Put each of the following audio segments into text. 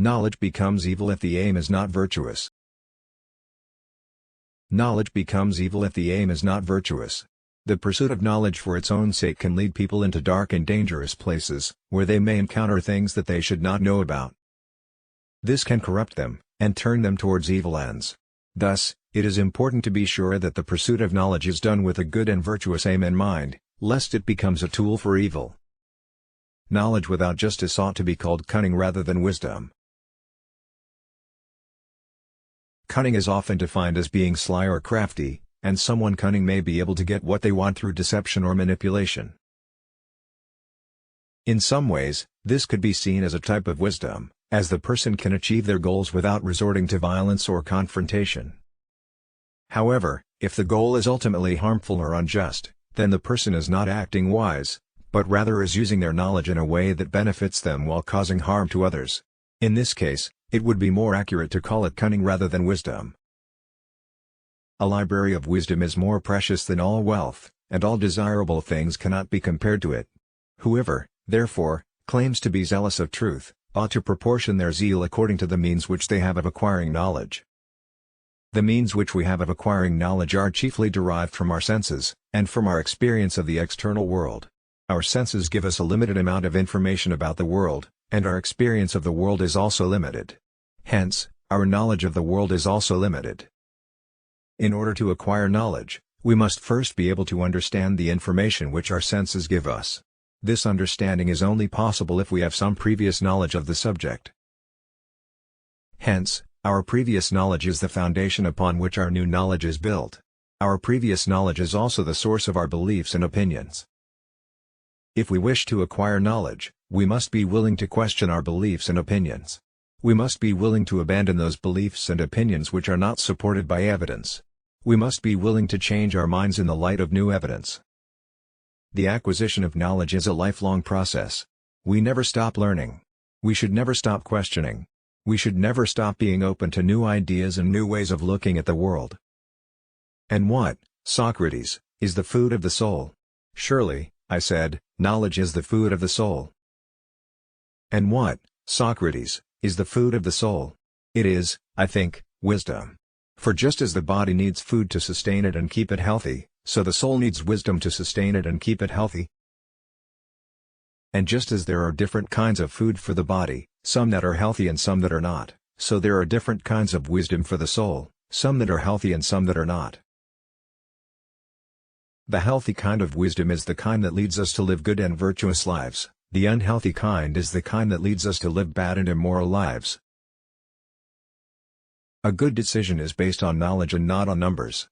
Knowledge becomes evil if the aim is not virtuous. Knowledge becomes evil if the aim is not virtuous. The pursuit of knowledge for its own sake can lead people into dark and dangerous places, where they may encounter things that they should not know about. This can corrupt them, and turn them towards evil ends. Thus, it is important to be sure that the pursuit of knowledge is done with a good and virtuous aim in mind, lest it becomes a tool for evil. Knowledge without justice ought to be called cunning rather than wisdom. Cunning is often defined as being sly or crafty, and someone cunning may be able to get what they want through deception or manipulation. In some ways, this could be seen as a type of wisdom, as the person can achieve their goals without resorting to violence or confrontation. However, if the goal is ultimately harmful or unjust, then the person is not acting wise, but rather is using their knowledge in a way that benefits them while causing harm to others. In this case, it would be more accurate to call it cunning rather than wisdom. A library of wisdom is more precious than all wealth, and all desirable things cannot be compared to it. Whoever, therefore, claims to be zealous of truth, ought to proportion their zeal according to the means which they have of acquiring knowledge. The means which we have of acquiring knowledge are chiefly derived from our senses, and from our experience of the external world. Our senses give us a limited amount of information about the world, and our experience of the world is also limited. Hence, our knowledge of the world is also limited. In order to acquire knowledge, we must first be able to understand the information which our senses give us. This understanding is only possible if we have some previous knowledge of the subject. Hence, our previous knowledge is the foundation upon which our new knowledge is built. Our previous knowledge is also the source of our beliefs and opinions. If we wish to acquire knowledge, we must be willing to question our beliefs and opinions. We must be willing to abandon those beliefs and opinions which are not supported by evidence. We must be willing to change our minds in the light of new evidence. The acquisition of knowledge is a lifelong process. We never stop learning. We should never stop questioning. We should never stop being open to new ideas and new ways of looking at the world. And what, Socrates, is the food of the soul? Surely, I said, knowledge is the food of the soul. And what, Socrates, is the food of the soul? It is, I think, wisdom. For just as the body needs food to sustain it and keep it healthy, so the soul needs wisdom to sustain it and keep it healthy. And just as there are different kinds of food for the body, some that are healthy and some that are not, so there are different kinds of wisdom for the soul, some that are healthy and some that are not. The healthy kind of wisdom is the kind that leads us to live good and virtuous lives. The unhealthy kind is the kind that leads us to live bad and immoral lives. A good decision is based on knowledge and not on numbers.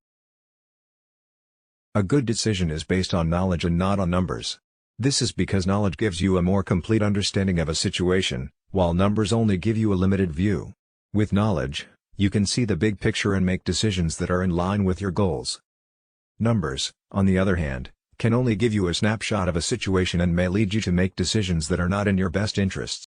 A good decision is based on knowledge and not on numbers. This is because knowledge gives you a more complete understanding of a situation, while numbers only give you a limited view. With knowledge, you can see the big picture and make decisions that are in line with your goals. Numbers, on the other hand, can only give you a snapshot of a situation and may lead you to make decisions that are not in your best interests.